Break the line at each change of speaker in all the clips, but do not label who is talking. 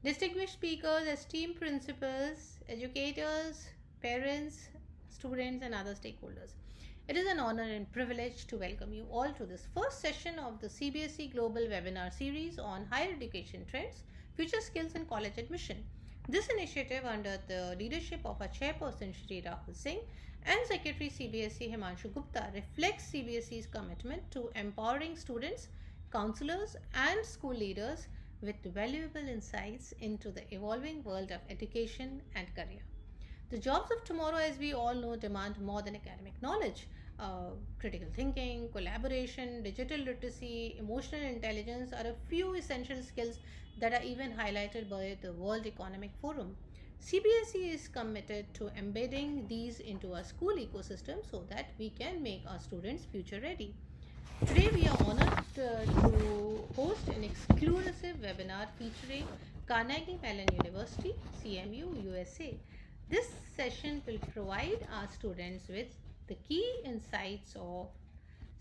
Distinguished speakers, esteemed principals, educators, parents, students, and other stakeholders. It is an honor and privilege to welcome you all to this first session of the CBSE Global Webinar Series on Higher Education Trends, Future Skills, and College Admission. This initiative, under the leadership of our chairperson Shri Rahul Singh and Secretary CBSE Himanshu Gupta, reflects CBSE's commitment to empowering students, counselors, and school leaders with valuable insights into the evolving world of education and career. The jobs of tomorrow, as we all know, demand more than academic knowledge. Critical thinking, collaboration, digital literacy, emotional intelligence are a few essential skills that are even highlighted by the World Economic Forum. CBSE is committed to embedding these into our school ecosystem so that we can make our students future ready. Today, we are honored to host an exclusive webinar featuring Carnegie Mellon University, CMU, USA. This session will provide our students with the key insights of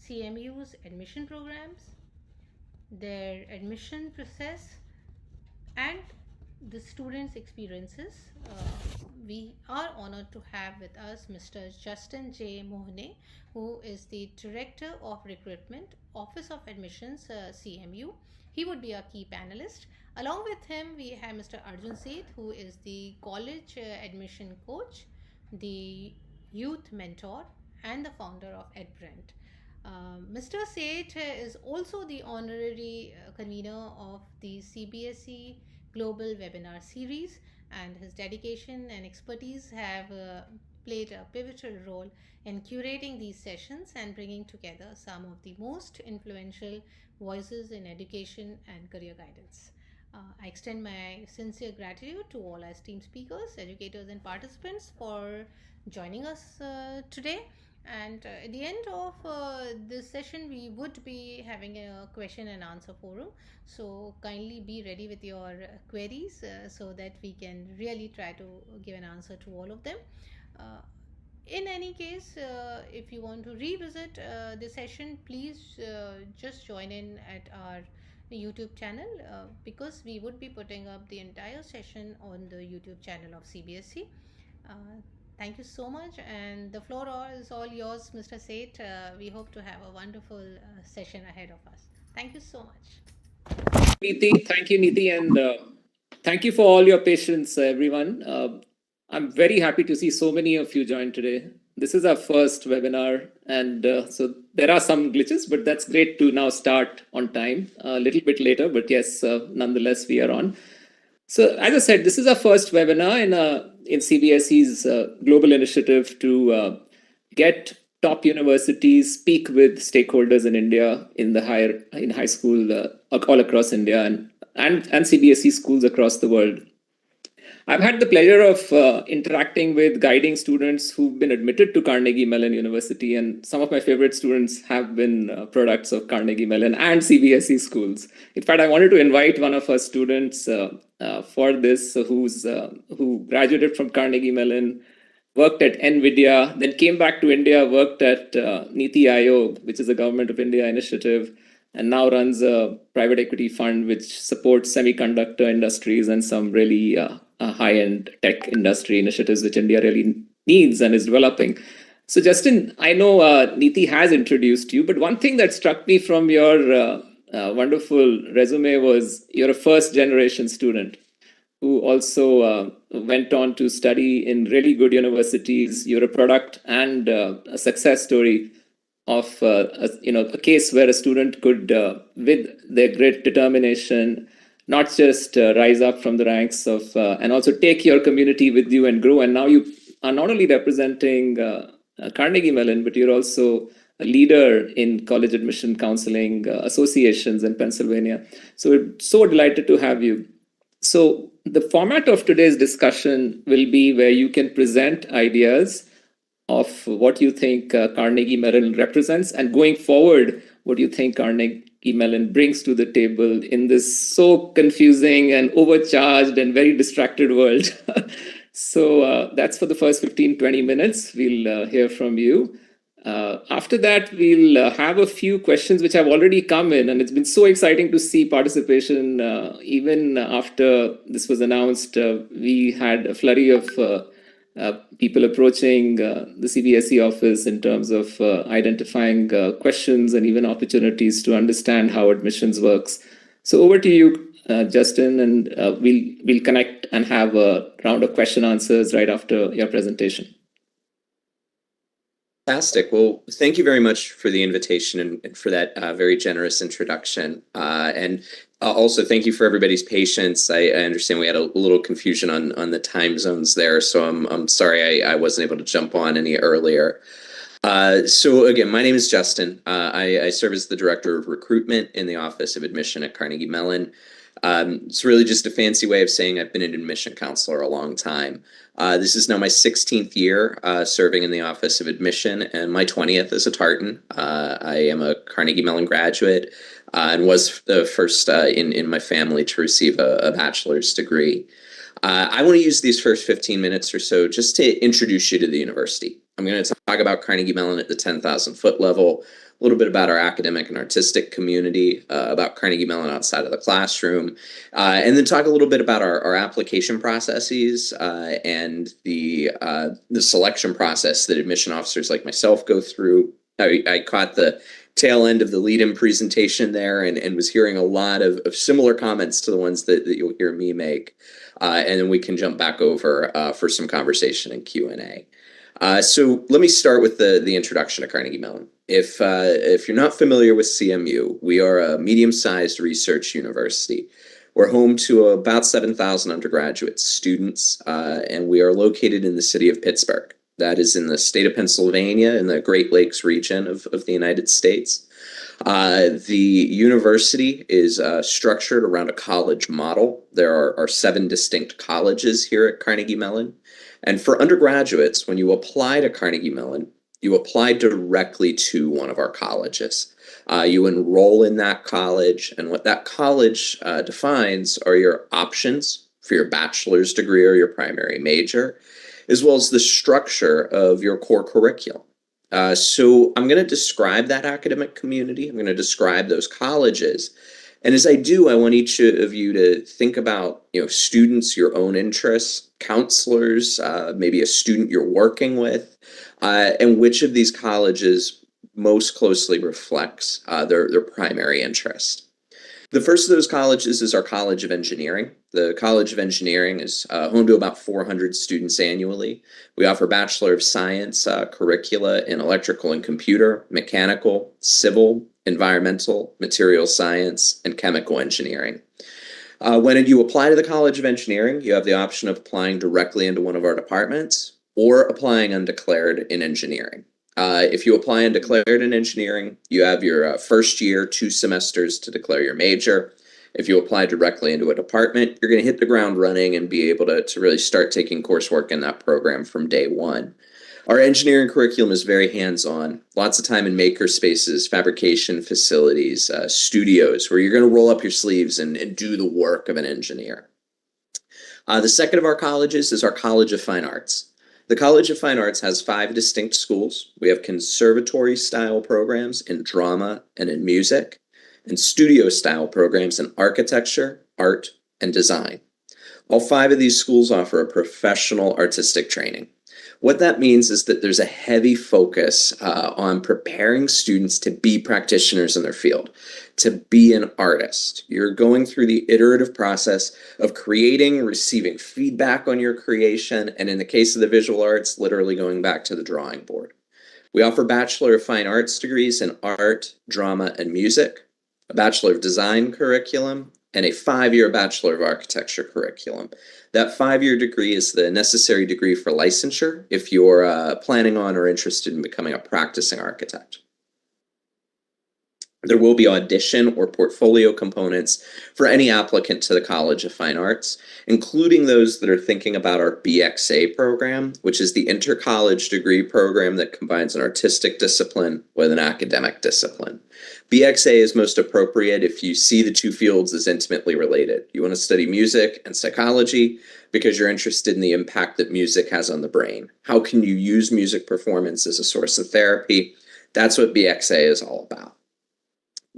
CMU's admission programs, their admission process, and the students' experiences. We are honored to have with us Mr. Justin J. Mohne, who is the Director of Recruitment, Office of Admissions, CMU. He would be our key panelist. Along with him, we have Mr. Arjun Seth, who is the college admission coach, the youth mentor, and the founder of EdBrand. Mr. Seth is also the honorary convener of the CBSE Global Webinar Series, and his dedication and expertise have played a pivotal role in curating these sessions and bringing together some of the most influential voices in education and career guidance. I extend my sincere gratitude to all our esteemed speakers, educators, and participants for joining us today. And at the end of this session, we would be having a question and answer forum. So kindly be ready with your queries so that we can really try to give an answer to all of them. In any case, if you want to revisit the session, please just join in at our YouTube channel because we would be putting up the entire session on the YouTube channel of CBSE. Thank you so much, and the floor is all yours, Mr. Seth. We hope to have a wonderful session ahead of us. Thank you so much.
Thank you, Niti, and thank you for all your patience, everyone. I'm very happy to see so many of you join today. This is our first webinar, and so there are some glitches, but that's great to now start on time, a little bit later, but yes, nonetheless, we are on. So as I said, this is our first webinar in CBSE's global initiative to get top universities speak with stakeholders in India in high school all across India and CBSE schools across the world. I've had the pleasure of interacting with guiding students who've been admitted to Carnegie Mellon University, and some of my favorite students have been products of Carnegie Mellon and CBSE schools. In fact, I wanted to invite one of our students for this who graduated from Carnegie Mellon, worked at NVIDIA, then came back to India, worked at Niti Aayog, which is a Government of India initiative, and now runs a private equity fund which supports semiconductor industries and some really high-end tech industry initiatives which India really needs and is developing. So Justin, I know Niti has introduced you, but one thing that struck me from your wonderful resume was you're a first-generation student who also went on to study in really good universities. You're a product and a success story of a case where a student could, with their great determination, not just rise up from the ranks of and also take your community with you and grow. And now you are not only representing Carnegie Mellon, but you're also a leader in college admission counseling associations in Pennsylvania. So we're so delighted to have you. So the format of today's discussion will be where you can present ideas of what you think Carnegie Mellon represents, and going forward, what you think Carnegie Mellon brings to the table in this so confusing and overcharged and very distracted world. So that's for the first 15-20 minutes. We'll hear from you. After that, we'll have a few questions which have already come in, and it's been so exciting to see participation. Even after this was announced, we had a flurry of people approaching the CBSE office in terms of identifying questions and even opportunities to understand how admissions works. So over to you, Justin, and we'll connect and have a round of question answers right after your presentation.
Fantastic. Well, thank you very much for the invitation and for that very generous introduction. And also, thank you for everybody's patience. I understand we had a little confusion on the time zones there, so I'm sorry I wasn't able to jump on any earlier. So again, my name is Justin. I serve as the Director of Recruitment in the Office of Admission at Carnegie Mellon. It's really just a fancy way of saying I've been an admission counselor a long time. This is now my 16th year serving in the Office of Admission and my 20th as a Tartan. I am a Carnegie Mellon graduate and was the first in my family to receive a bachelor's degree. I want to use these first 15 minutes or so just to introduce you to the university. I'm going to talk about Carnegie Mellon at the 10,000 foot level, a little bit about our academic and artistic community, about Carnegie Mellon outside of the classroom, and then talk a little bit about our application processes and the selection process that admission officers like myself go through. I caught the tail end of the lead-in presentation there and was hearing a lot of similar comments to the ones that you'll hear me make. And then we can jump back over for some conversation and Q&A. So let me start with the introduction to Carnegie Mellon. If you're not familiar with CMU, we are a medium-sized research university. We're home to about 7,000 undergraduate students, and we are located in the city of Pittsburgh. That is in the state of Pennsylvania in the Great Lakes region of the United States. The university is structured around a college model. There are 7 distinct colleges here at Carnegie Mellon. And for undergraduates, when you apply to Carnegie Mellon, you apply directly to one of our colleges. You enroll in that college, and what that college defines are your options for your bachelor's degree or your primary major, as well as the structure of your core curriculum. So I'm going to describe that academic community. I'm going to describe those colleges. And as I do, I want each of you to think about, students, your own interests, counselors, maybe a student you're working with, and which of these colleges most closely reflects their primary interest. The first of those colleges is our College of Engineering. The College of Engineering is home to about 400 students annually. We offer Bachelor of Science curricula in electrical and computer, mechanical, civil, environmental, material science, and chemical engineering. When you apply to the College of Engineering, you have the option of applying directly into one of our departments or applying undeclared in engineering. If you apply undeclared in engineering, you have your first year, 2 semesters to declare your major. If you apply directly into a department, you're going to hit the ground running and be able to really start taking coursework in that program from day one. Our engineering curriculum is very hands-on, lots of time in maker spaces, fabrication facilities, studios, where you're going to roll up your sleeves and do the work of an engineer. The second of our colleges is our College of Fine Arts. The College of Fine Arts has 5 distinct schools. We have conservatory-style programs in drama and in music, and studio-style programs in architecture, art, and design. All 5 of these schools offer a professional artistic training. What that means is that there's a heavy focus on preparing students to be practitioners in their field, to be an artist. You're going through the iterative process of creating, receiving feedback on your creation, and in the case of the visual arts, literally going back to the drawing board. We offer Bachelor of Fine Arts degrees in art, drama, and music, a Bachelor of Design curriculum, and a 5-year Bachelor of Architecture curriculum. That 5-year degree is the necessary degree for licensure if you're planning on or interested in becoming a practicing architect. There will be audition or portfolio components for any applicant to the College of Fine Arts, including those that are thinking about our BXA program, which is the inter-college degree program that combines an artistic discipline with an academic discipline. BXA is most appropriate if you see the two fields as intimately related. You want to study music and psychology because you're interested in the impact that music has on the brain. How can you use music performance as a source of therapy? That's what BXA is all about.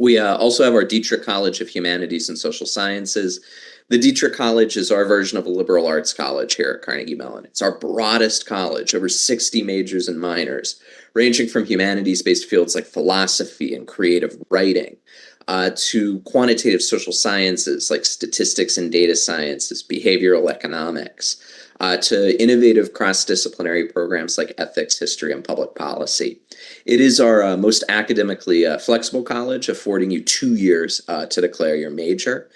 We also have our Dietrich College of Humanities and Social Sciences. The Dietrich College is our version of a liberal arts college here at Carnegie Mellon. It's our broadest college, over 60 majors and minors, ranging from humanities-based fields like philosophy and creative writing, to quantitative social sciences like statistics and data sciences, behavioral economics, to innovative cross-disciplinary programs like ethics, history, and public policy. It is our most academically flexible college, affording you 2 years to declare your major.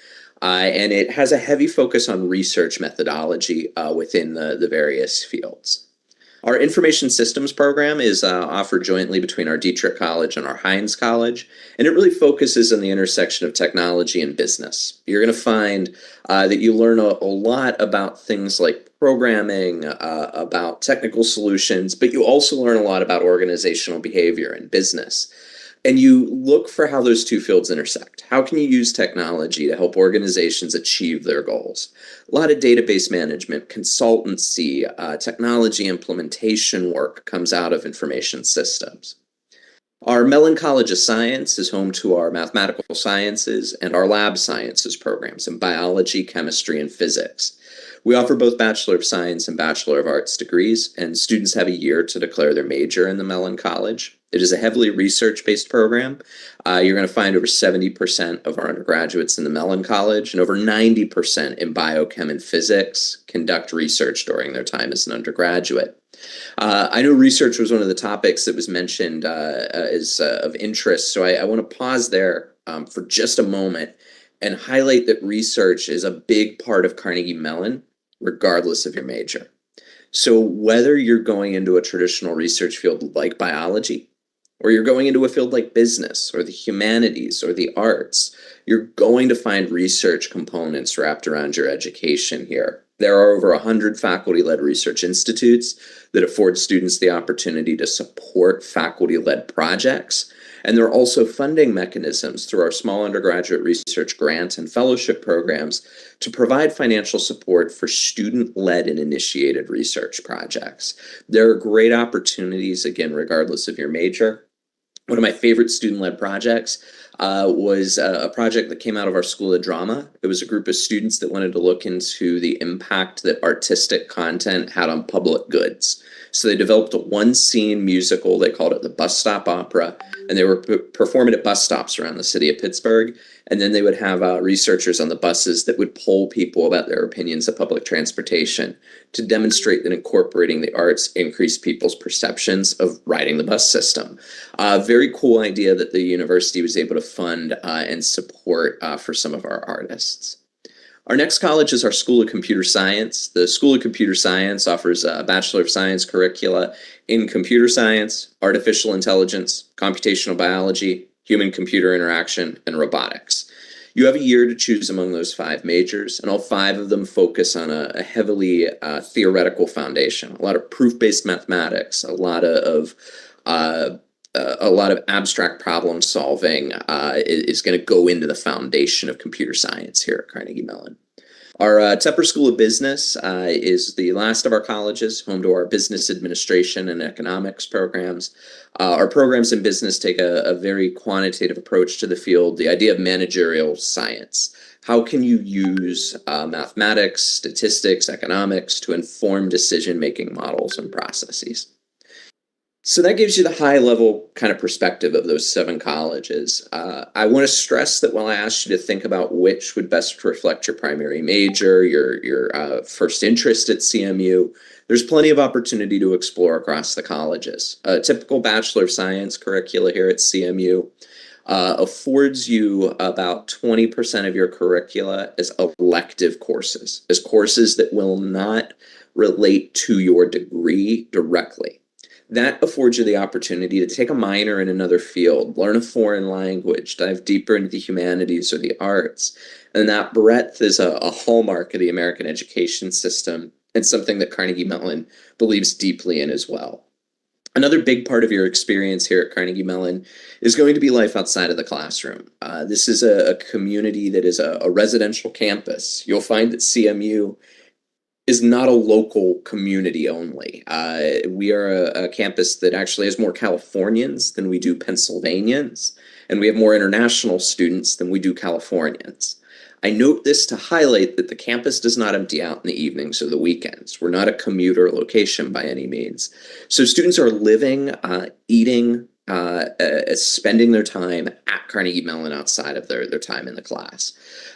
And it has a heavy focus on research methodology within the various fields. Our information systems program is offered jointly between our Dietrich College and our Heinz College, and it really focuses on the intersection of technology and business. You're going to find that you learn a lot about things like programming, about technical solutions, but you also learn a lot about organizational behavior and business. And you look for how those two fields intersect. How can you use technology to help organizations achieve their goals? A lot of database management, consultancy, technology implementation work comes out of information systems. Our Mellon College of Science is home to our mathematical sciences and our lab sciences programs in biology, chemistry, and physics. We offer both Bachelor of Science and Bachelor of Arts degrees, and students have a year to declare their major in the Mellon College. It is a heavily research-based program. You're going to find over 70% of our undergraduates in the Mellon College and over 90% in biochem and physics conduct research during their time as an undergraduate. I know research was one of the topics that was mentioned as of interest, so I want to pause there for just a moment and highlight that research is a big part of Carnegie Mellon, regardless of your major. So whether you're going into a traditional research field like biology, or you're going into a field like business or the humanities or the arts, you're going to find research components wrapped around your education here. There are over 100 faculty-led research institutes that afford students the opportunity to support faculty-led projects. And there are also funding mechanisms through our small undergraduate research grant and fellowship programs to provide financial support for student-led and initiated research projects. There are great opportunities, again, regardless of your major. One of my favorite student-led projects was a project that came out of our School of Drama. It was a group of students that wanted to look into the impact that artistic content had on public goods. So they developed a one-scene musical. They called it the Bus Stop Opera, and they were performing at bus stops around the city of Pittsburgh. And then they would have researchers on the buses that would poll people about their opinions of public transportation to demonstrate that incorporating the arts increased people's perceptions of riding the bus system. Very cool idea that the university was able to fund and support for some of our artists. Our next college is our School of Computer Science. The School of Computer Science offers a Bachelor of Science curricula in computer science, artificial intelligence, computational biology, human-computer interaction, and robotics. You have a year to choose among those 5 majors, and all 5 of them focus on a heavily theoretical foundation, a lot of proof-based mathematics, a lot of abstract problem solving is going to go into the foundation of computer science here at Carnegie Mellon. Our Tepper School of Business is the last of our colleges, home to our business administration and economics programs. Our programs in business take a very quantitative approach to the field, the idea of managerial science. How can you use mathematics, statistics, economics to inform decision-making models and processes? So that gives you the high-level kind of perspective of those 7 colleges. I want to stress that while I asked you to think about which would best reflect your primary major, your first interest at CMU, there's plenty of opportunity to explore across the colleges. A typical Bachelor of Science curricula here at CMU affords you about 20% of your curricula as elective courses, as courses that will not relate to your degree directly. that affords you the opportunity to take a minor in another field, learn a foreign language, dive deeper into the humanities or the arts. And that breadth is a hallmark of the American education system and something that Carnegie Mellon believes deeply in as well. Another big part of your experience here at Carnegie Mellon is going to be life outside of the classroom. This is a community that is a residential campus. You'll find that CMU is not a local community only. We are a campus that actually has more Californians than we do Pennsylvanians, and we have more international students than we do Californians. I note this to highlight that the campus does not empty out in the evenings or the weekends. We're not a commuter location by any means. So students are living, eating, spending their time at Carnegie Mellon outside of their time in the class.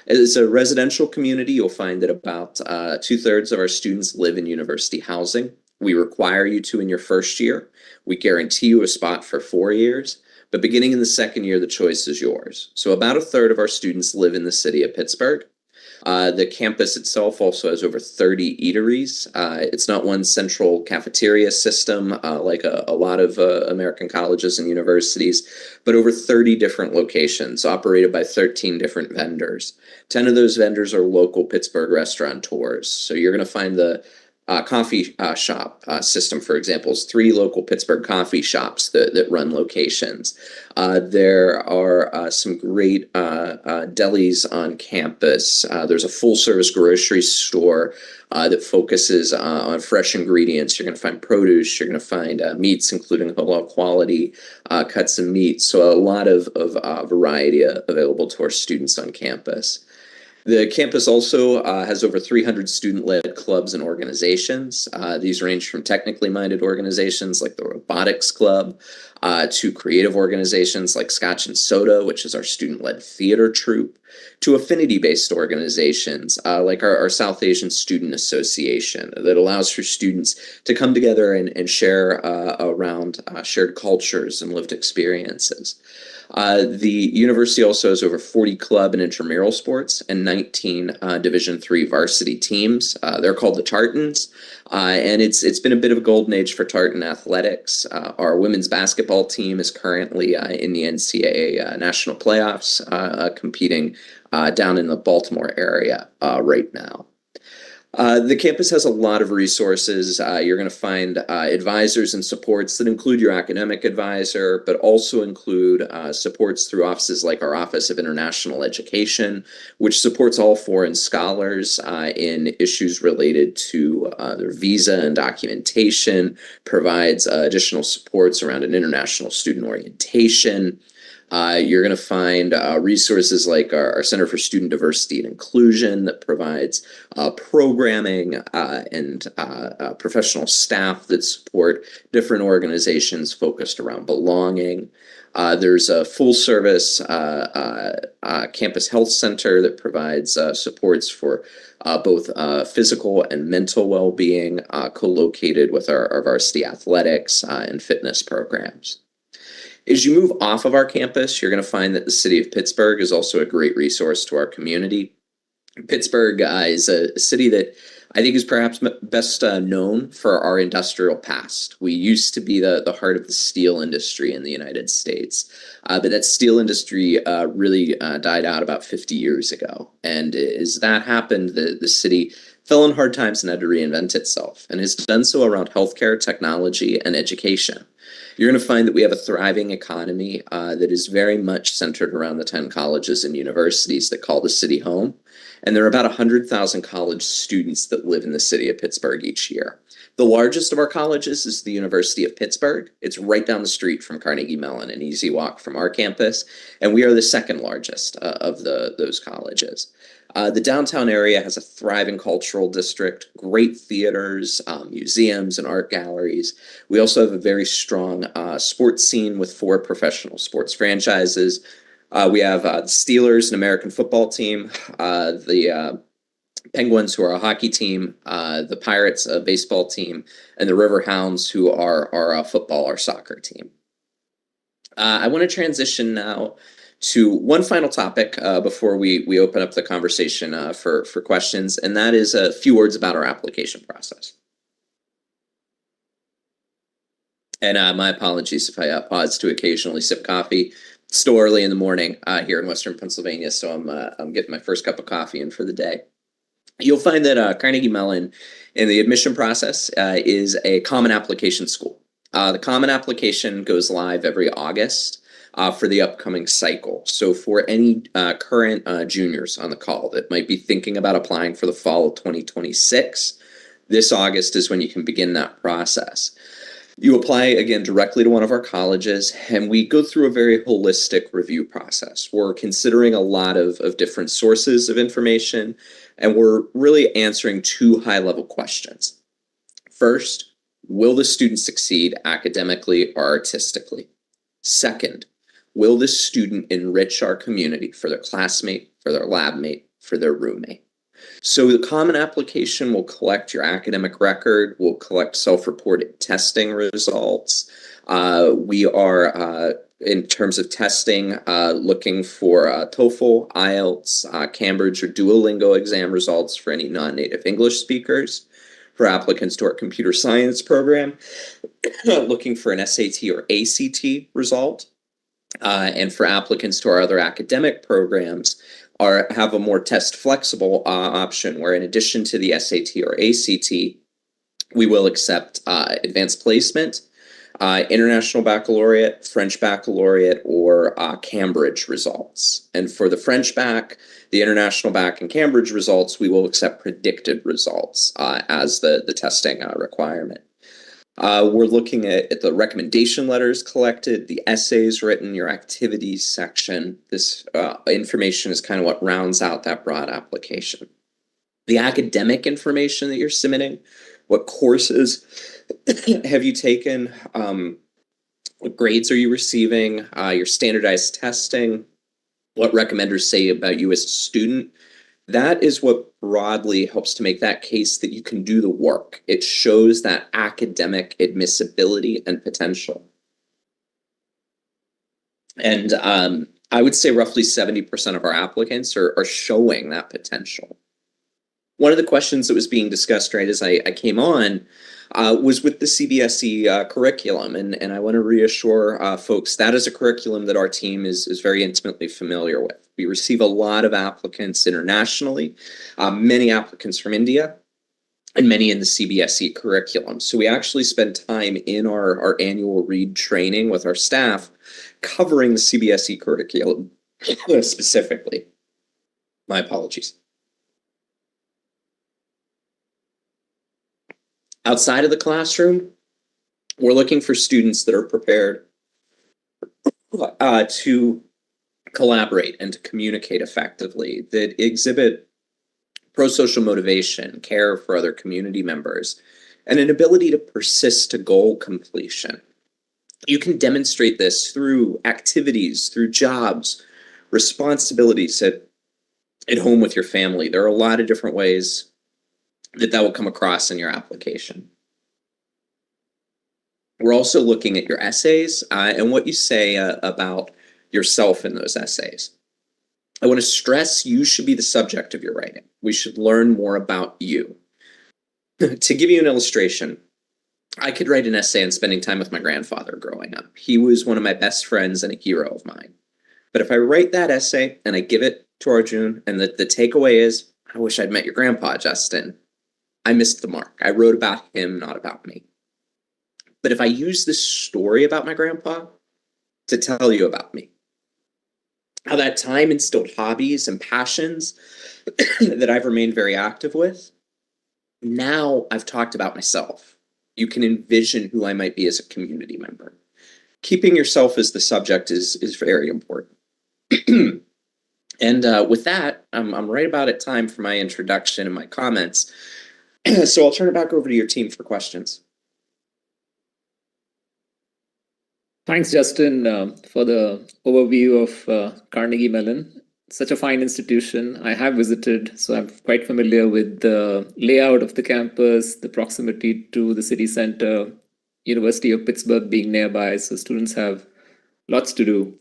As a residential community, you'll find that about 2/3 of our students live in university housing. We require you to in your first year. We guarantee you a spot for 4 years. But beginning in the second year, the choice is yours. So about 1/3 of our students live in the city of Pittsburgh. The campus itself also has over 30 eateries. It's not one central cafeteria system like a lot of American colleges and universities, but over 30 different locations operated by 13 different vendors. 10 of those vendors are local Pittsburgh restaurateurs. So you're going to find the coffee shop system, for example, is 3 local Pittsburgh coffee shops that run locations. There are some great delis on campus. There's a full-service grocery store that focuses on fresh ingredients. You're going to find produce. You're going to find meats, including halal quality cuts of meat. So a lot of variety available to our students on campus. The campus also has over 300 student-led clubs and organizations. These range from technically minded organizations like the Robotics Club to creative organizations like Scotch and Soda, which is our student-led theater troupe, to affinity-based organizations like our South Asian Student Association that allows for students to come together and share around shared cultures and lived experiences. The university also has over 40 club and intramural sports and 19 Division III varsity teams. They're called the Tartans, and it's been a bit of a golden age for Tartan athletics. Our women's basketball team is currently in the NCAA national playoffs, competing down in the Baltimore area right now. The campus has a lot of resources. You're going to find advisors and supports that include your academic advisor, but also include supports through offices like our Office of International Education, which supports all foreign scholars in issues related to their visa and documentation, provides additional supports around an international student orientation. You're going to find resources like our Center for Student Diversity and Inclusion that provides programming and professional staff that support different organizations focused around belonging. There's a full-service campus health center that provides supports for both physical and mental well-being, co-located with our varsity athletics and fitness programs. As you move off of our campus, you're going to find that the city of Pittsburgh is also a great resource to our community. Pittsburgh is a city that I think is perhaps best known for our industrial past. We used to be the heart of the steel industry in the United States, but that steel industry really died out about 50 years ago. And as that happened, the city fell in hard times and had to reinvent itself, and has done so around healthcare, technology, and education. You're going to find that we have a thriving economy that is very much centered around the 10 colleges and universities that call the city home. And there are about 100,000 college students that live in the city of Pittsburgh each year. The largest of our colleges is the University of Pittsburgh. It's right down the street from Carnegie Mellon, an easy walk from our campus. And we are the second largest of those colleges. The downtown area has a thriving cultural district, great theaters, museums, and art galleries. We also have a very strong sports scene with 4 professional sports franchises. We have the Steelers, an American football team, the Penguins, who are a hockey team, the Pirates, a baseball team, and the Riverhounds, who are our football or soccer team. I want to transition now to one final topic before we open up the conversation for questions, and that is a few words about our application process. And my apologies if I pause to occasionally sip coffee. It's still early in the morning here in Western Pennsylvania, so I'm getting my first cup of coffee in for the day. You'll find that Carnegie Mellon in the admission process is a common application school. The common application goes live every August for the upcoming cycle. So for any current juniors on the call that might be thinking about applying for the fall of 2026, this August is when you can begin that process. You apply again directly to one of our colleges, and we go through a very holistic review process. We're considering a lot of different sources of information, and we're really answering two high-level questions. First, will the student succeed academically or artistically? Second, will the student enrich our community for their classmate, for their lab mate, for their roommate? So the common application will collect your academic record, will collect self-reported testing results. We are, in terms of testing, looking for TOEFL, IELTS, Cambridge, or Duolingo exam results for any non-native English speakers. For applicants to our computer science program, looking for an SAT or ACT result. And for applicants to our other academic programs, have a more test flexible option where in addition to the SAT or ACT, we will accept advanced placement, international baccalaureate, French baccalaureate, or Cambridge results. And for the French bac, the international bac, and Cambridge results, we will accept predicted results as the testing requirement. We're looking at the recommendation letters collected, the essays written, your activities section. This information is kind of what rounds out that broad application. The academic information that you're submitting, what courses have you taken, what grades are you receiving, your standardized testing, what recommenders say about you as a student. That is what broadly helps to make that case that you can do the work. It shows that academic admissibility and potential. And I would say roughly 70% of our applicants are showing that potential. One of the questions that was being discussed right as I came on was with the CBSE curriculum. And I want to reassure folks that is a curriculum that our team is very intimately familiar with. We receive a lot of applicants internationally, many applicants from India, and many in the CBSE curriculum. So we actually spend time in our annual READ training with our staff covering the CBSE curriculum specifically. My apologies. Outside of the classroom, we're looking for students that are prepared to collaborate and to communicate effectively, that exhibit pro-social motivation, care for other community members, and an ability to persist to goal completion. You can demonstrate this through activities, through jobs, responsibilities at home with your family. There are a lot of different ways that will come across in your application. We're also looking at your essays and what you say about yourself in those essays. I want to stress you should be the subject of your writing. We should learn more about you. To give you an illustration, I could write an essay on spending time with my grandfather growing up. He was one of my best friends and a hero of mine. But if I write that essay and I give it to Arjun, and the takeaway is, I wish I'd met your grandpa, Justin, I missed the mark. I wrote about him, not about me. But if I use this story about my grandpa to tell you about me, how that time instilled hobbies and passions that I've remained very active with, now I've talked about myself. You can envision who I might be as a community member. Keeping yourself as the subject is very important. And with that, I'm right about at time for my introduction and my comments. So I'll turn it back over to your team for questions.
Thanks, Justin, for the overview of Carnegie Mellon. Such a fine institution. I have visited, so I'm quite familiar with the layout of the campus, the proximity to the city center, University of Pittsburgh being nearby, so students have lots to do.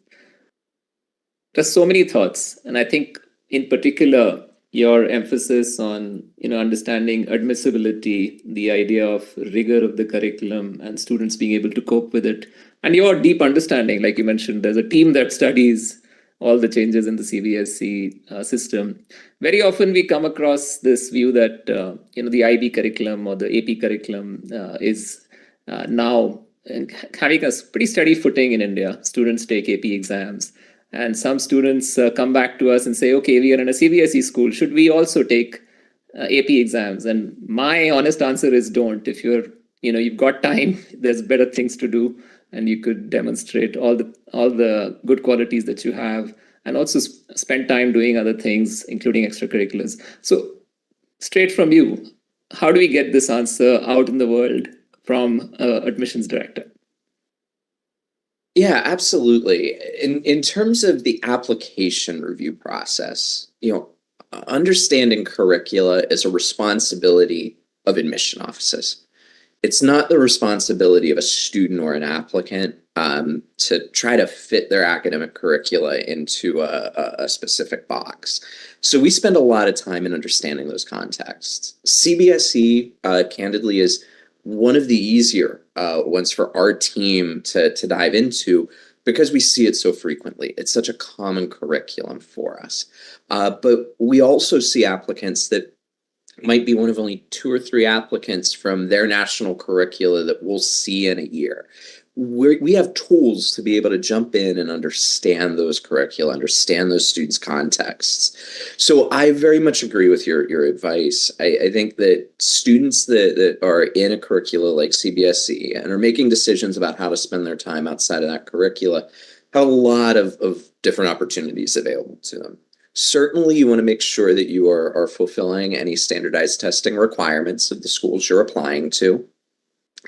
There's so many thoughts, and I think in particular, your emphasis on understanding admissibility, the idea of rigor of the curriculum, and students being able to cope with it, and your deep understanding, like you mentioned, there's a team that studies all the changes in the CBSE system. Very often we come across this view that the IB curriculum or the AP curriculum is now having a pretty steady footing in India. Students take AP exams, and some students come back to us and say, okay, we are in a CBSE school, should we also take AP exams? And my honest answer is don't. If you've got time, there's better things to do, and you could demonstrate all the good qualities that you have, and also spend time doing other things, including extracurriculars. So straight from you, how do we get this answer out in the world from admissions director?
Yeah, absolutely. In terms of the application review process, understanding curricula is a responsibility of admission offices. It's not the responsibility of a student or an applicant to try to fit their academic curricula into a specific box. So we spend a lot of time in understanding those contexts. CBSE, candidly, is one of the easier ones for our team to dive into because we see it so frequently. It's such a common curriculum for us. But we also see applicants that might be one of only 2 or 3 applicants from their national curricula that we'll see in a year. We have tools to be able to jump in and understand those curricula, understand those students' contexts. So I very much agree with your advice. I think that students that are in a curricula like CBSE and are making decisions about how to spend their time outside of that curricula have a lot of different opportunities available to them. Certainly, you want to make sure that you are fulfilling any standardized testing requirements of the schools you're applying to.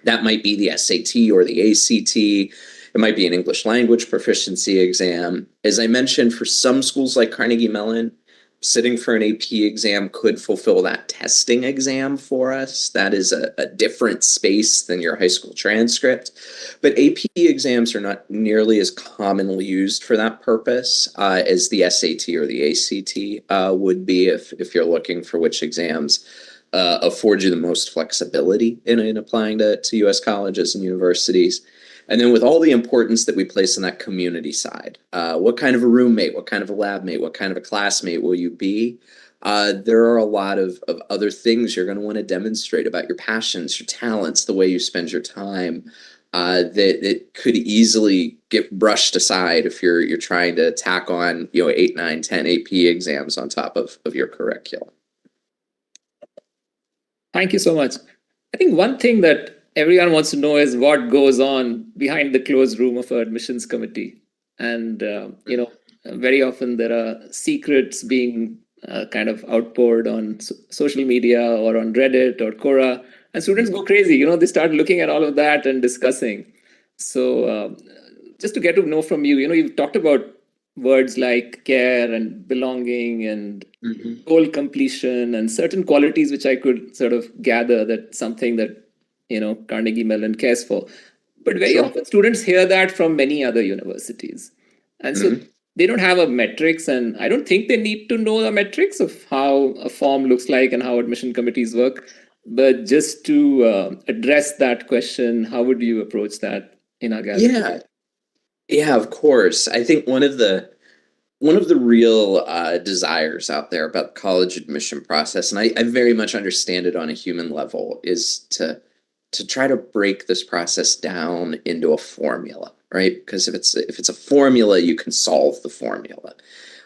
That might be the SAT or the ACT. It might be an English language proficiency exam. As I mentioned, for some schools like Carnegie Mellon, sitting for an AP exam could fulfill that testing exam for us. That is a different space than your high school transcript. But AP exams are not nearly as commonly used for that purpose as the SAT or the ACT would be if you're looking for which exams afford you the most flexibility in applying to U.S. colleges and universities. And then with all the importance that we place on that community side, what kind of a roommate, what kind of a lab mate, what kind of a classmate will you be? There are a lot of other things you're going to want to demonstrate about your passions, your talents, the way you spend your time that could easily get brushed aside if you're trying to tack on 8, 9, 10 AP exams on top of your curriculum.
Thank you so much. I think one thing that everyone wants to know is what goes on behind the closed room of an admissions committee. And, very often there are secrets being kind of outpoured on social media or on Reddit or Quora, and students go crazy. They start looking at all of that and discussing. So just to get to know from you, you've talked about words like care and belonging and goal completion and certain qualities which I could sort of gather that something that Carnegie Mellon cares for. But very often students hear that from many other universities. And so they don't have a metrics, and I don't think they need to know the metrics of how a form looks like and how admission committees work. But just to address that question, how would you approach that in our gallery?
Yeah, of course. I think one of the real desires out there about the college admission process, and I very much understand it on a human level, is to try to break this process down into a formula, right? Because if it's a formula, you can solve the formula.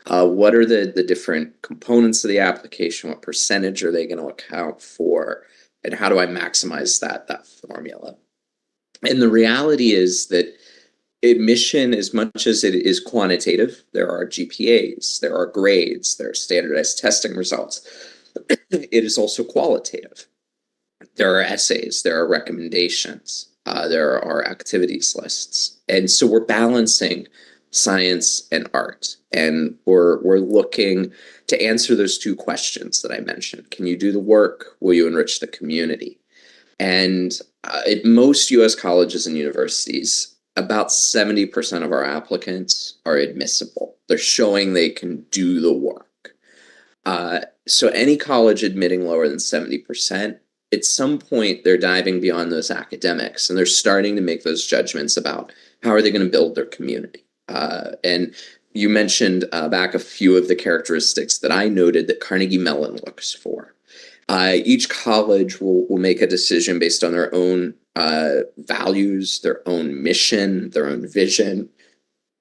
What are the different components of the application? What percentage are they going to account for? And how do I maximize that formula? And the reality is that admission, as much as it is quantitative, there are GPAs, there are grades, there are standardized testing results. It is also qualitative. There are essays, there are recommendations, there are activities lists. And so we're balancing science and art, and we're looking to answer those 2 questions that I mentioned. Can you do the work? Will you enrich the community? And at most U.S. colleges and universities, about 70% of our applicants are admissible. They're showing they can do the work. So any college admitting lower than 70%, at some point they're diving beyond those academics and they're starting to make those judgments about how are they going to build their community. And you mentioned back a few of the characteristics that I noted that Carnegie Mellon looks for. Each college will make a decision based on their own values, their own mission, their own vision.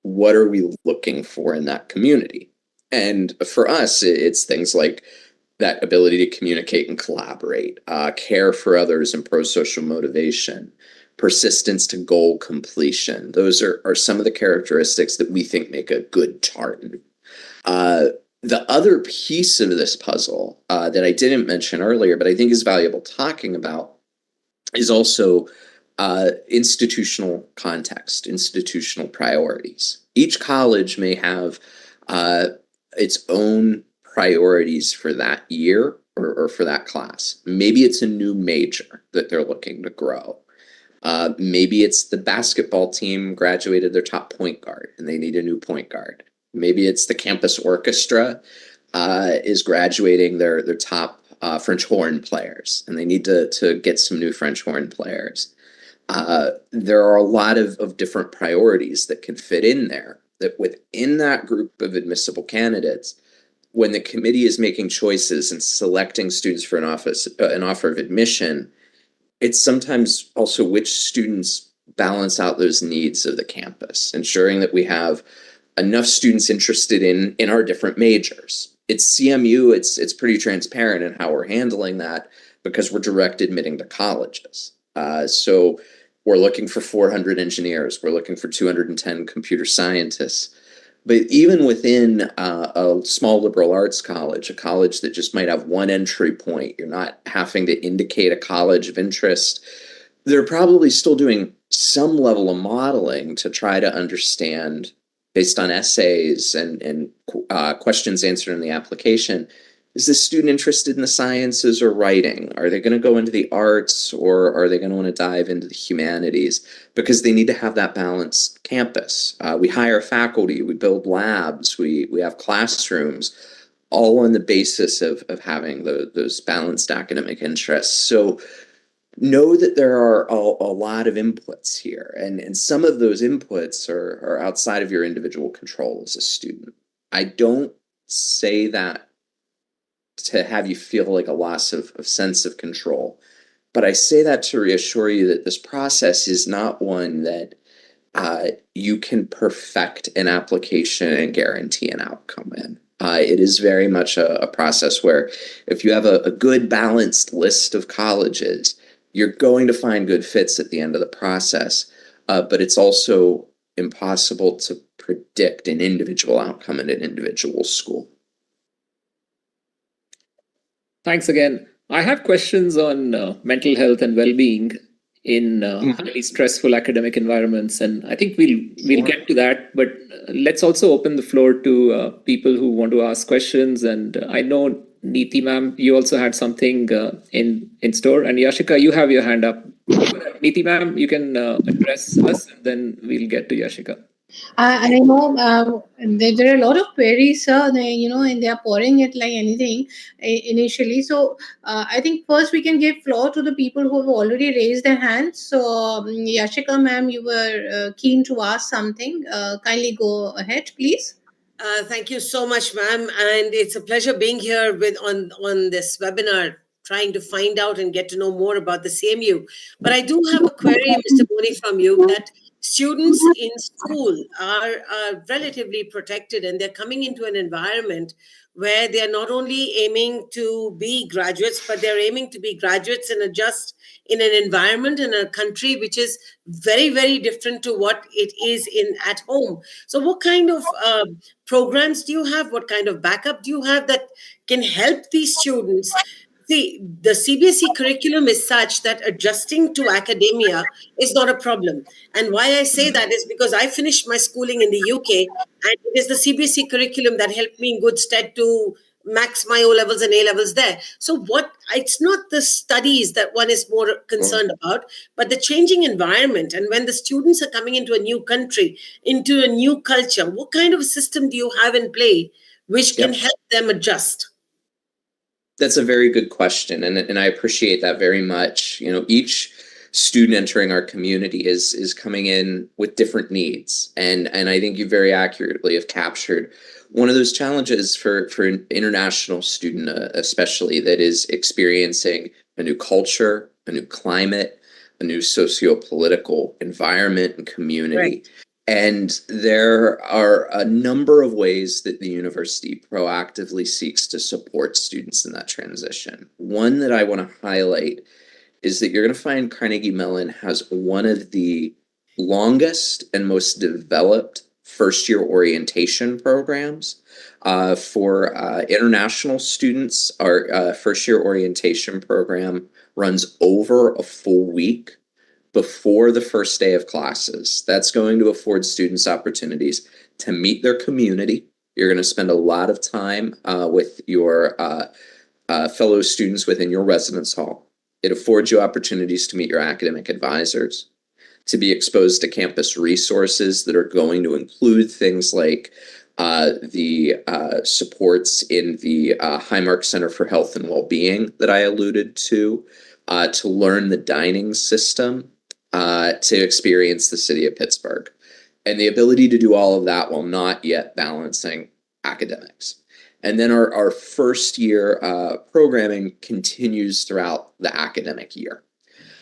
What are we looking for in that community? And for us, it's things like that ability to communicate and collaborate, care for others and pro-social motivation, persistence to goal completion. Those are some of the characteristics that we think make a good Tartan. The other piece of this puzzle that I didn't mention earlier, but I think is valuable talking about, is also institutional context, institutional priorities. Each college may have its own priorities for that year or for that class. Maybe it's a new major that they're looking to grow. Maybe it's the basketball team graduated their top point guard and they need a new point guard. Maybe it's the campus orchestra is graduating their top French horn players and they need to get some new French horn players. There are a lot of different priorities that can fit in there, that within that group of admissible candidates, when the committee is making choices and selecting students for an offer of admission, it's sometimes also which students balance out those needs of the campus, ensuring that we have enough students interested in our different majors. It's CMU, it's pretty transparent in how we're handling that because we're direct admitting to colleges. So we're looking for 400 engineers, we're looking for 210 computer scientists. But even within a small liberal arts college, a college that just might have one entry point, you're not having to indicate a college of interest, they're probably still doing some level of modeling to try to understand, based on essays and questions answered in the application, is this student interested in the sciences or writing? Are they going to go into the arts or are they going to want to dive into the humanities? Because they need to have that balanced campus. We hire faculty, we build labs, we have classrooms, all on the basis of having those balanced academic interests. So know that there are a lot of inputs here, and some of those inputs are outside of your individual control as a student. I don't say that to have you feel like a loss of sense of control, but I say that to reassure you that this process is not one that you can perfect an application and guarantee an outcome in. It is very much a process where if you have a good balanced list of colleges, you're going to find good fits at the end of the process, but it's also impossible to predict an individual outcome in an individual school.
Thanks again. I have questions on mental health and well-being in highly stressful academic environments, and I think we'll get to that. But let's also open the floor to people who want to ask questions. And I know Neeti ma'am, you also had something in store, and Yashika, you have your hand up. Neeti ma'am, you can address us, and then we'll get to Yashika.
I know there are a lot of queries, sir. And they are pouring it like anything initially. So I think first we can give floor to the people who have already raised their hands. So Yashika, ma'am, you were keen to ask something. Kindly go ahead, please.
Thank you so much, ma'am, and it's a pleasure being here on this webinar, trying to find out and get to know more about the CMU. But I do have a query, Mr. Boni, from you, that students in school are relatively protected and they're coming into an environment where they're not only aiming to be graduates, but they're aiming to be graduates in in an environment in a country which is very, very different to what it is at home. So what kind of programs do you have? What kind of backup do you have that can help these students? See, the CBSE curriculum is such that adjusting to academia is not a problem. And why I say that is because I finished my schooling in the UK, and it is the CBSE curriculum that helped me in good stead to max my O levels and A levels there. So it's not the studies that one is more concerned about, but the changing environment. And when the students are coming into a new country, into a new culture, what kind of a system do you have in play which can help them adjust?
That's a very good question, and I appreciate that very much. Each student entering our community is coming in with different needs, and I think you very accurately have captured one of those challenges for an international student, especially, that is experiencing a new culture, a new climate, a new socio-political environment and community.
Right.
And there are a number of ways that the university proactively seeks to support students in that transition. One that I want to highlight is that you're going to find Carnegie Mellon has one of the longest and most developed first-year orientation programs. For international students, our first-year orientation program runs over a full week before the first day of classes. That's going to afford students opportunities to meet their community. You're going to spend a lot of time with your fellow students within your residence hall. It affords you opportunities to meet your academic advisors, to be exposed to campus resources that are going to include things like the supports in the Highmark Center for Health and Wellbeing that I alluded to learn the dining system, to experience the city of Pittsburgh, and the ability to do all of that while not yet balancing academics. And then our first year programming continues throughout the academic year,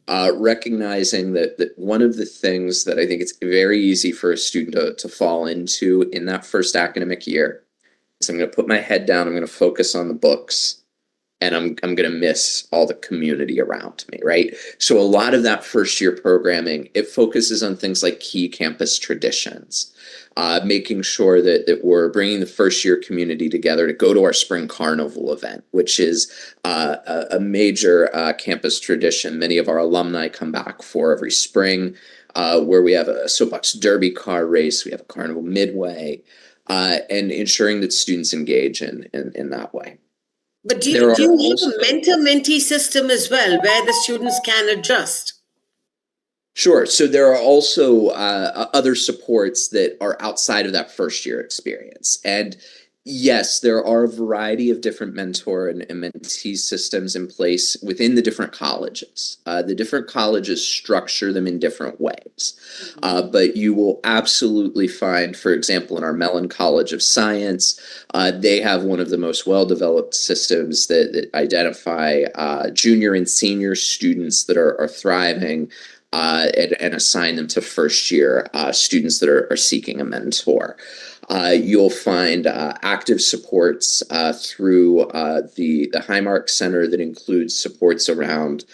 recognizing that one of the things that I think it's very easy for a student to fall into in that first academic year is I'm going to put my head down, I'm going to focus on the books, and I'm going to miss all the community around me, right? So a lot of that first year programming, it focuses on things like key campus traditions, making sure that we're bringing the first year community together to go to our spring carnival event, which is a major campus tradition. Many of our alumni come back for every spring, where we have a soapbox derby car race, we have a carnival midway, and ensuring that students engage in that way.
But do you have a mentor-mentee system as well, where the students can adjust?
Sure. So there are also other supports that are outside of that first year experience. And yes, there are a variety of different mentor and mentee systems in place within the different colleges. The different colleges structure them in different ways. But you will absolutely find, for example, in our Mellon College of Science, they have one of the most well-developed systems that identify junior and senior students that are thriving, and assign them to first year students that are seeking a mentor. You'll find active supports through the Highmark Center that includes supports around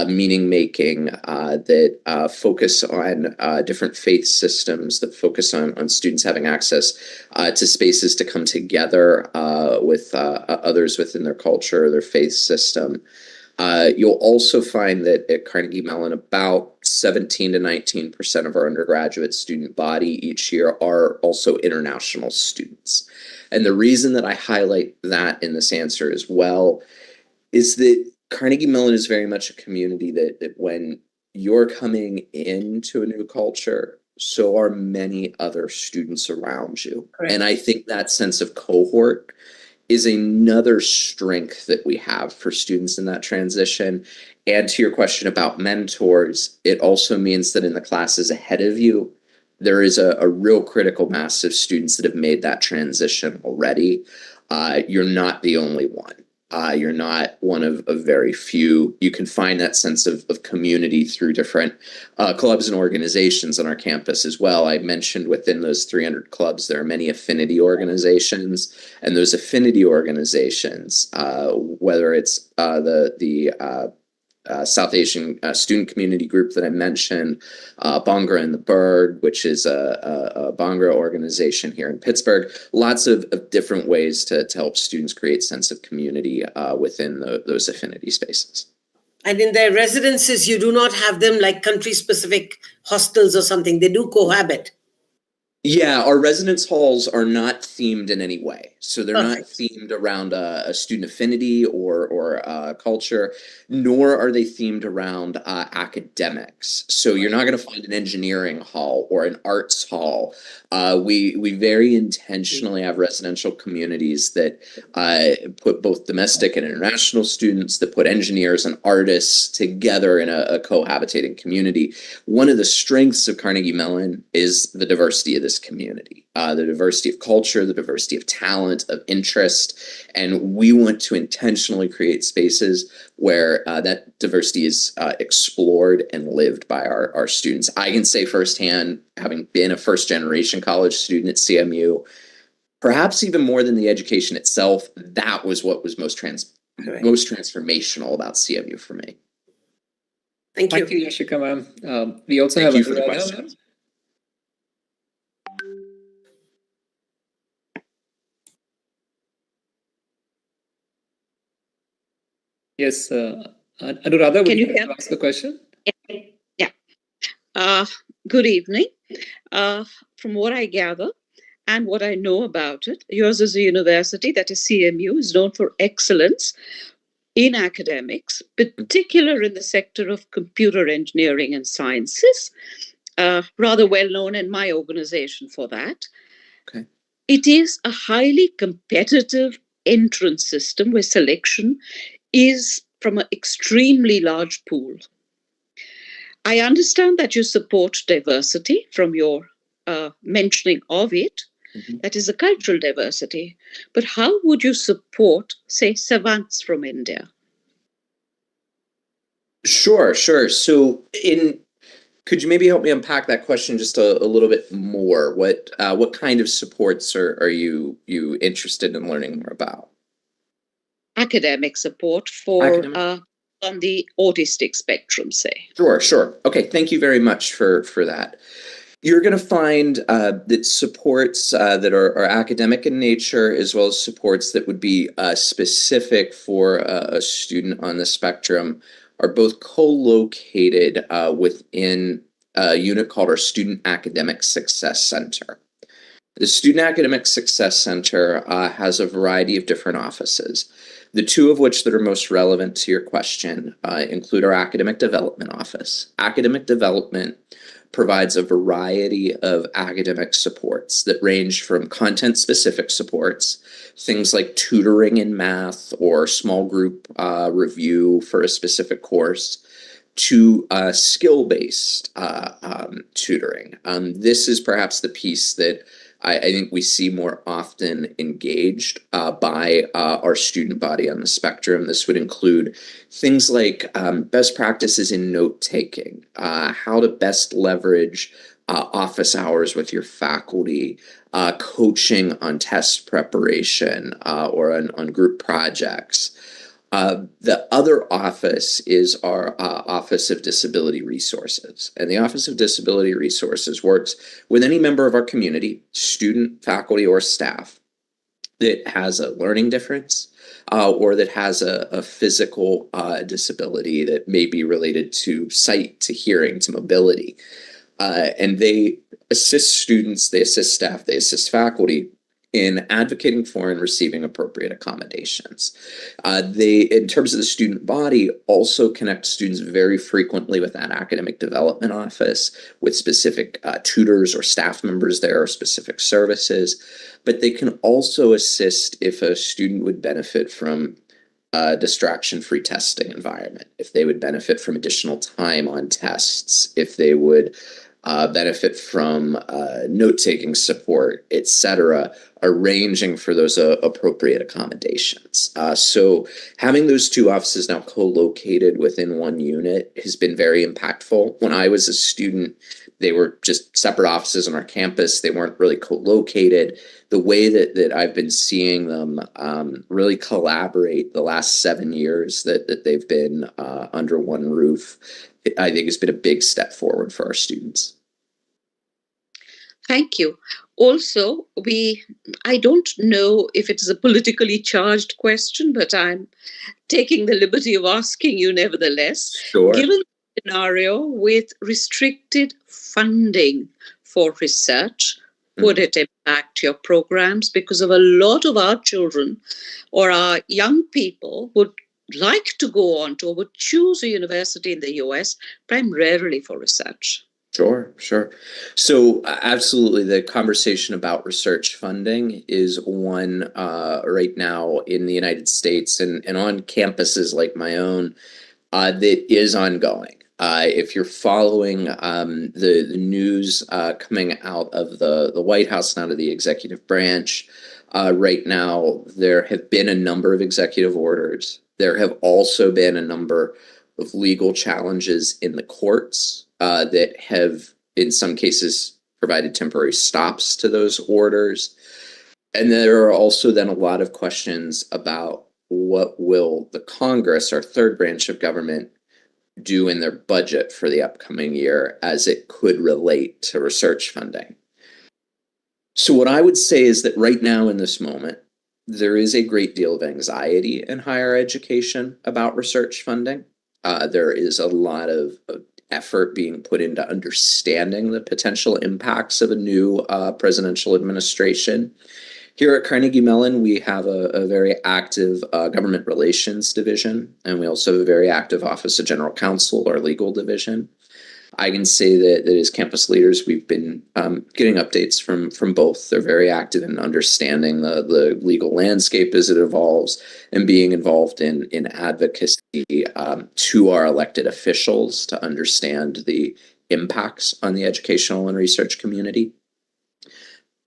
meaning making, that focus on different faith systems, that focus on students having access to spaces to come together with others within their culture or their faith system. You'll also find that at Carnegie Mellon, about 17 to 19% of our undergraduate student body each year are also international students. And the reason that I highlight that in this answer as well is that Carnegie Mellon is very much a community that when you're coming into a new culture, so are many other students around you. Correct. And I think that sense of cohort is another strength that we have for students in that transition. And to your question about mentors, it also means that in the classes ahead of you, there is a real critical mass of students that have made that transition already. You're not the only one. You're not one of very few. You can find that sense of community through different clubs and organizations on our campus as well. I mentioned within those 300 clubs, there are many affinity organizations, and those affinity organizations, whether it's the South Asian student community group that I mentioned, Bhangra in the Berg, which is a Bhangra organization here in Pittsburgh. Lots of different ways to help students create sense of community within those affinity spaces.
And in their residences, you do not have them like country-specific hostels or something. They do cohabit.
Yeah, our residence halls are not themed in any way. So they're not
Perfect.
themed around a student affinity or culture, nor are they themed around academics. So you're not going to find an engineering hall or an arts hall. We very intentionally have residential communities that put both domestic and international students, that put engineers and artists together in a cohabitating community. One of the strengths of Carnegie Mellon is the diversity of this community, the diversity of culture, the diversity of talent, of interest. And we want to intentionally create spaces where that diversity is explored and lived by our students. I can say firsthand, having been a first generation college student at CMU, perhaps even more than the education itself, that was what was most transformational about CMU for me.
Thank you.
Thank you, Yashika ma'am. We also
Thank
have
you for the
Anuradha,
question.
ma'am. Yes, Anuradha, would
Can
you
you
like
hear
to ask the question?
Yeah. Good evening. From what I gather and what I know about it, yours is a university, that is CMU, is known for excellence in academics, particular in the sector of computer engineering and sciences. Rather well known in my organization for that.
Okay.
It is a highly competitive entrance system where selection is from an extremely large pool. I understand that you support diversity from your mentioning of it.
Mhm.
That is a cultural diversity. But how would you support, say, savants from India?
Sure. So could you maybe help me unpack that question just a little bit more? What kind of supports are you interested in learning more about?
Academic support for
Academic?
on the autistic spectrum, say.
Sure. Okay, thank you very much for that. You're going to find that supports that are academic in nature, as well as supports that would be specific for a student on the spectrum, are both co-located within a unit called our Student Academic Success Center. The Student Academic Success Center has a variety of different offices. The two of which that are most relevant to your question include our Academic Development Office. Academic Development provides a variety of academic supports that range from content-specific supports, things like tutoring in math or small group review for a specific course, to skill-based tutoring. This is perhaps the piece that I think we see more often engaged by our student body on the spectrum. This would include things like best practices in note-taking, how to best leverage office hours with your faculty, coaching on test preparation or on group projects. The other office is our Office of Disability Resources. And the Office of Disability Resources works with any member of our community, student, faculty, or staff, that has a learning difference or that has a physical disability that may be related to sight, to hearing, to mobility. And they assist students, they assist staff, they assist faculty in advocating for and receiving appropriate accommodations. They, in terms of the student body, also connect students very frequently with that academic development office, with specific tutors or staff members there, or specific services. But they can also assist if a student would benefit from a distraction-free testing environment, if they would benefit from additional time on tests, if they would benefit from note-taking support, etc., arranging for those appropriate accommodations. So having those two offices now co-located within one unit has been very impactful. When I was a student, they were just separate offices on our campus. They weren't really co-located. The way that I've been seeing them really collaborate the last 7 years that they've been under one roof, I think has been a big step forward for our students.
Thank you. Also, I don't know if it is a politically charged question, but I'm taking the liberty of asking you nevertheless.
Sure.
Given the scenario with restricted funding for research, would it impact your programs? Because of a lot of our children or our young people would like to go on to or would choose a university in the US primarily for research.
Sure. So absolutely, the conversation about research funding is one right now in the United States and on campuses like my own that is ongoing. If you're following the news coming out of the White House and out of the executive branch, right now there have been a number of executive orders. There have also been a number of legal challenges in the courts that have, in some cases, provided temporary stops to those orders. And there are also then a lot of questions about what will the Congress, our third branch of government, do in their budget for the upcoming year as it could relate to research funding. So what I would say is that right now in this moment, there is a great deal of anxiety in higher education about research funding. There is a lot of effort being put into understanding the potential impacts of a new presidential administration. Here at Carnegie Mellon, we have a very active government relations division, and we also have a very active Office of General Counsel, or legal division. I can say that as campus leaders, we've been getting updates from both. They're very active in understanding the legal landscape as it evolves and being involved in advocacy to our elected officials to understand the impacts on the educational and research community.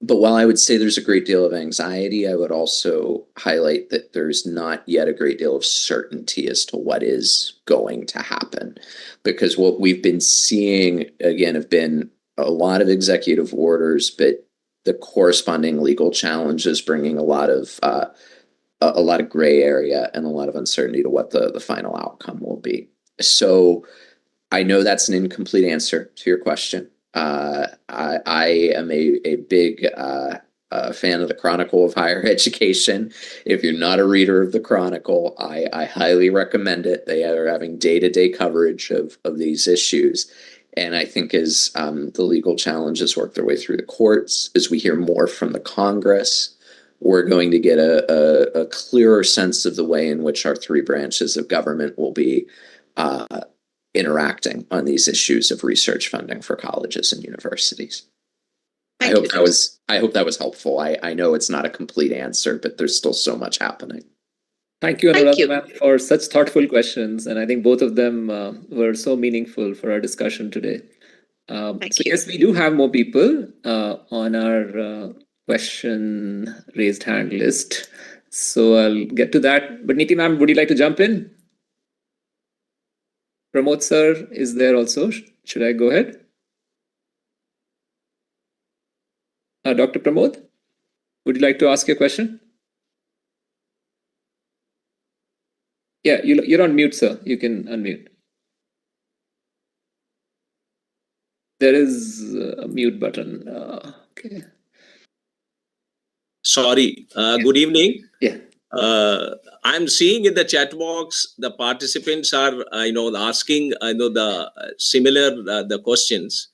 But while I would say there's a great deal of anxiety, I would also highlight that there's not yet a great deal of certainty as to what is going to happen. Because what we've been seeing, again, have been a lot of executive orders, but the corresponding legal challenges bringing a lot of gray area and a lot of uncertainty to what the final outcome will be. So I know that's an incomplete answer to your question. I am a big fan of the Chronicle of Higher Education. If you're not a reader of the Chronicle, I highly recommend it. They are having day-to-day coverage of these issues. And I think as the legal challenges work their way through the courts, as we hear more from the Congress, we're going to get a clearer sense of the way in which our three branches of government will be interacting on these issues of research funding for colleges and universities. I hope that was helpful. I know it's not a complete answer, but there's still so much happening.
Thank you, Anuradha ma'am, for such thoughtful questions. And I think both of them were so meaningful for our discussion today. So yes, we do have more people on our question raised hand list. So I'll get to that. But Niti ma'am, would you like to jump in? Pramod sir is there also. Should I go ahead? Dr. Pramod, would you like to ask your question? Yeah, you're on mute, sir. You can unmute. There is a mute button. Okay.
Sorry. Good evening.
Yeah.
I'm seeing in the chat box the participants are, asking, the similar the questions.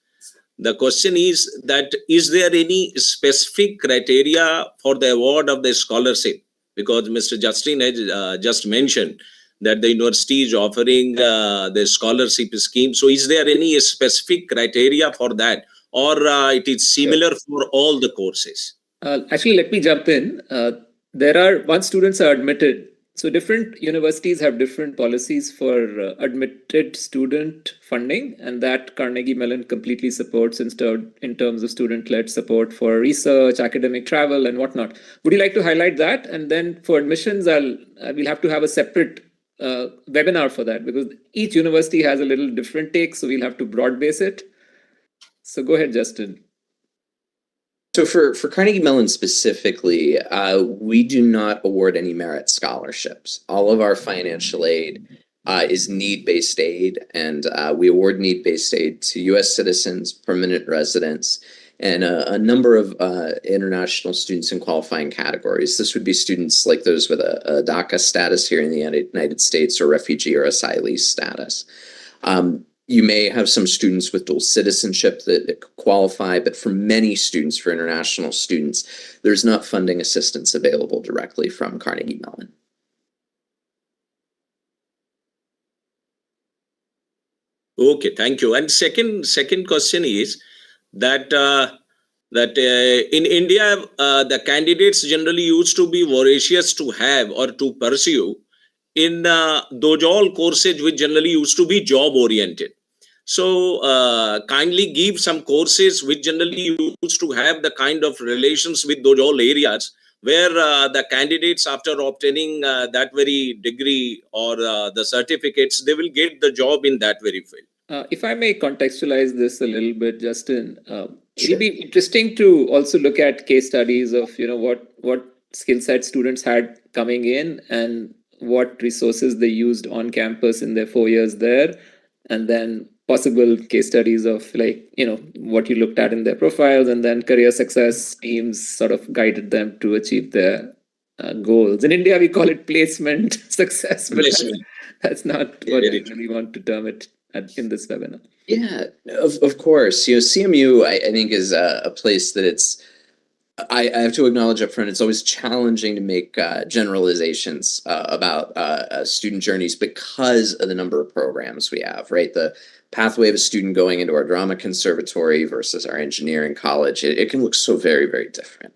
The question is that is there any specific criteria for the award of the scholarship? Because Mr. Justin has just mentioned that the university is offering the scholarship scheme. So is there any specific criteria for that, or it is similar for all the courses?
Actually, let me jump in. Once students are admitted, so different universities have different policies for admitted student funding, and that Carnegie Mellon completely supports in terms of student-led support for research, academic travel, and whatnot. Would you like to highlight that? And then for admissions, we'll have to have a separate webinar for that, because each university has a little different take, so we'll have to broad base it. So go ahead, Justin.
So for Carnegie Mellon specifically, we do not award any merit scholarships. All of our financial aid is need-based aid, and we award need-based aid to U.S. citizens, permanent residents, and a number of international students in qualifying categories. This would be students like those with a DACA status here in the United States, or refugee or asylee status. You may have some students with dual citizenship that qualify, but for many students, for international students, there's not funding assistance available directly from Carnegie Mellon.
Okay, thank you. And second question is that in India, the candidates generally used to be voracious to have or to pursue in those all courses which generally used to be job oriented. So kindly give some courses which generally used to have the kind of relations with those all areas where the candidates, after obtaining that very degree or the certificates, they will get the job in that very field.
If I may contextualize this a little bit, Justin, it'll be interesting to also look at case studies of what skill set students had coming in and what resources they used on campus in their 4 years there, and then possible case studies of what you looked at in their profiles, and then career success teams sort of guided them to achieve their goals. In India, we call it placement success, but that's not what I really want to term it in this webinar.
Yeah, of course. CMU, I think, is a place that I have to acknowledge up front, it's always challenging to make generalizations about student journeys because of the number of programs we have, right? The pathway of a student going into our drama conservatory versus our engineering college, it can look so very, very different.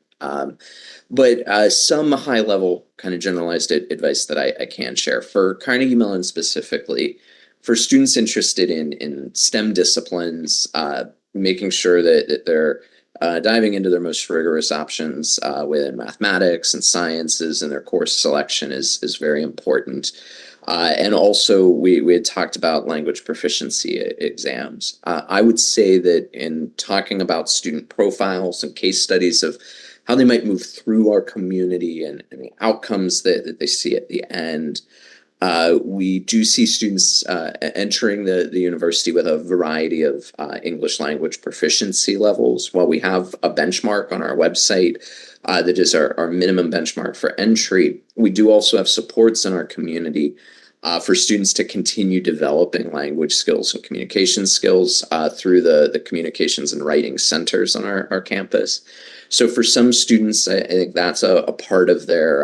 But some high level kind of generalized advice that I can share for Carnegie Mellon specifically, for students interested in STEM disciplines, making sure that they're diving into their most rigorous options within mathematics and sciences, and their course selection is very important. And also, we had talked about language proficiency exams. I would say that in talking about student profiles and case studies of how they might move through our community and the outcomes that they see at the end, we do see students entering the university with a variety of English language proficiency levels. While we have a benchmark on our website that is our minimum benchmark for entry, we do also have supports in our community for students to continue developing language skills and communication skills through the communications and writing centers on our campus. So for some students, I think that's a part of their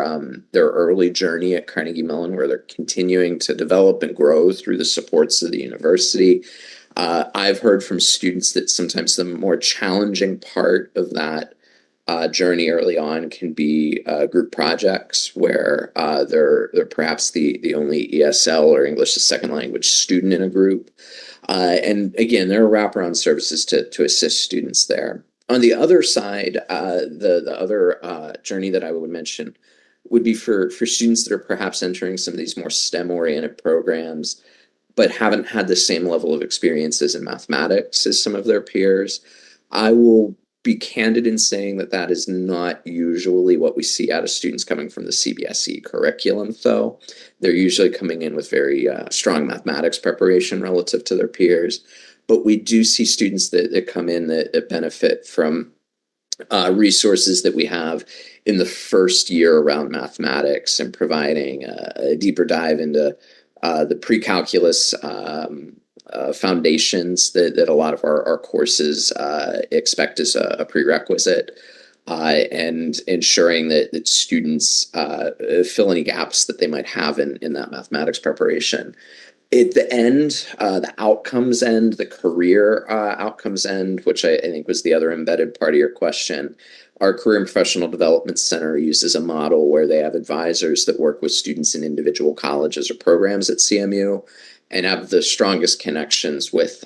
early journey at Carnegie Mellon, where they're continuing to develop and grow through the supports of the university. I've heard from students that sometimes the more challenging part of that journey early on can be group projects where they're perhaps the only ESL or English as second language student in a group. And again, there are wraparound services to assist students there. On the other side, the other journey that I would mention would be for students that are perhaps entering some of these more STEM-oriented programs, but haven't had the same level of experiences in mathematics as some of their peers. I will be candid in saying that is not usually what we see out of students coming from the CBSE curriculum, though. They're usually coming in with very strong mathematics preparation relative to their peers. But we do see students that come in that benefit from resources that we have in the first year around mathematics and providing a deeper dive into the pre-calculus foundations that a lot of our courses expect as a prerequisite, and ensuring that students fill any gaps that they might have in that mathematics preparation. At the end, the outcomes end, the career outcomes end, which I think was the other embedded part of your question. Our Career and Professional Development Center uses a model where they have advisors that work with students in individual colleges or programs at CMU and have the strongest connections with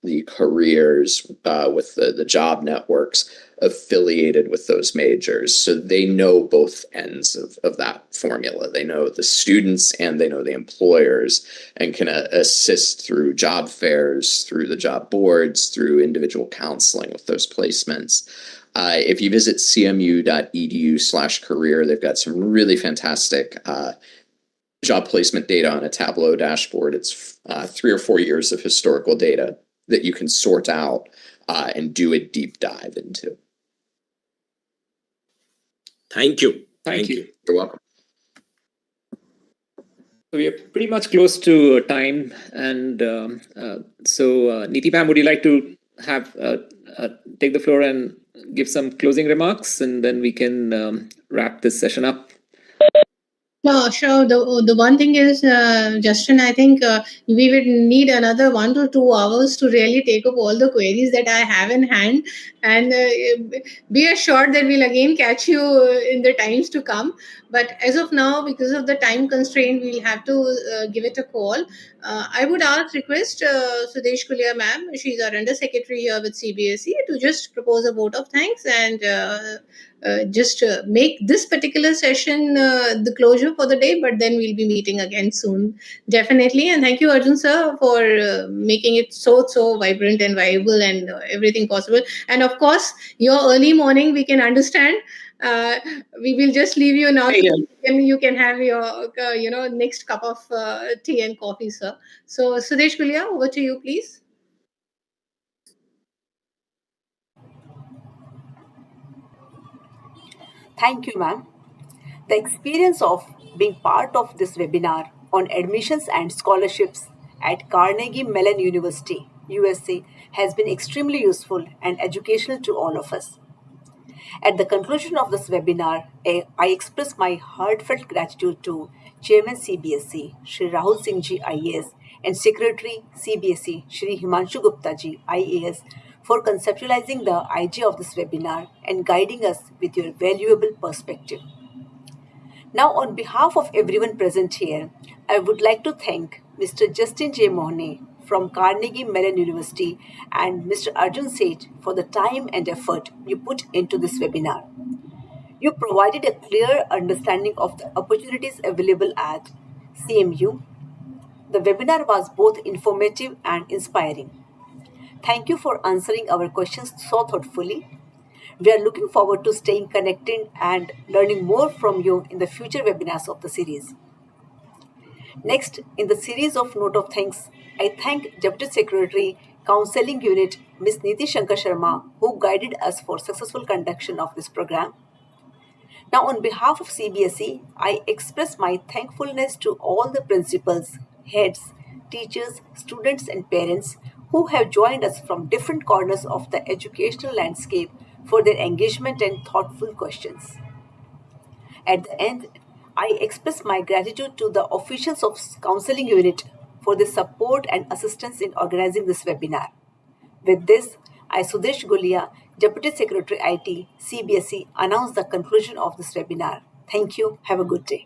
the careers, with the job networks affiliated with those majors. So they know both ends of that formula. They know the students and they know the employers, and can assist through job fairs, through the job boards, through individual counseling with those placements. If you visit cmu.edu/career, they've got some really fantastic job placement data on a Tableau dashboard. It's 3 or 4 years of historical data that you can sort out and do a deep dive into.
Thank you.
Thank you.
You're welcome.
We are pretty much close to time, and so Niti ma'am, would you like to have take the floor and give some closing remarks, and then we can wrap this session up?
No, sure. The one thing is, Justin, I think we would need another 1 to 2 hours to really take up all the queries that I have in hand, and be assured that we'll again catch you in the times to come. But as of now, because of the time constraint, we'll have to give it a call. I would request Sudesh Kulia ma'am, she's our under secretary here with CBSE, to just propose a vote of thanks and just make this particular session the closure for the day, but then we'll be meeting again soon, definitely. And thank you, Arjun sir, for making it so vibrant and viable and everything possible. And of course, your early morning, we can understand. We will just leave you now. And you can have your next cup of tea and coffee, sir. So Sudesh Kulia, over to you, please.
Thank you, ma'am. The experience of being part of this webinar on admissions and scholarships at Carnegie Mellon University, USA, has been extremely useful and educational to all of us. At the conclusion of this webinar, I express my heartfelt gratitude to Chairman CBSE, Shri Rahul Singh Ji, IAS, and Secretary CBSE, Shri Himanshu Gupta Ji, IAS, for conceptualizing the idea of this webinar and guiding us with your valuable perspective. Now, on behalf of everyone present here, I would like to thank Mr. Justin J. Mohne from Carnegie Mellon University and Mr. Arjun Seth for the time and effort you put into this webinar. You provided a clear understanding of the opportunities available at CMU. The webinar was both informative and inspiring. Thank you for answering our questions so thoughtfully. We are looking forward to staying connected and learning more from you in the future webinars of the series. Next, in the series of note of thanks, I thank Deputy Secretary, Counseling Unit, Ms. Niti Shankar Sharma, who guided us for successful conduction of this program. Now, on behalf of CBSE, I express my thankfulness to all the principals, heads, teachers, students, and parents who have joined us from different corners of the educational landscape for their engagement and thoughtful questions. At the end, I express my gratitude to the officials of Counseling Unit for their support and assistance in organizing this webinar. With this, I, Sudesh Gulia, Deputy Secretary IT, CBSE, announce the conclusion of this webinar. Thank you. Have a good day.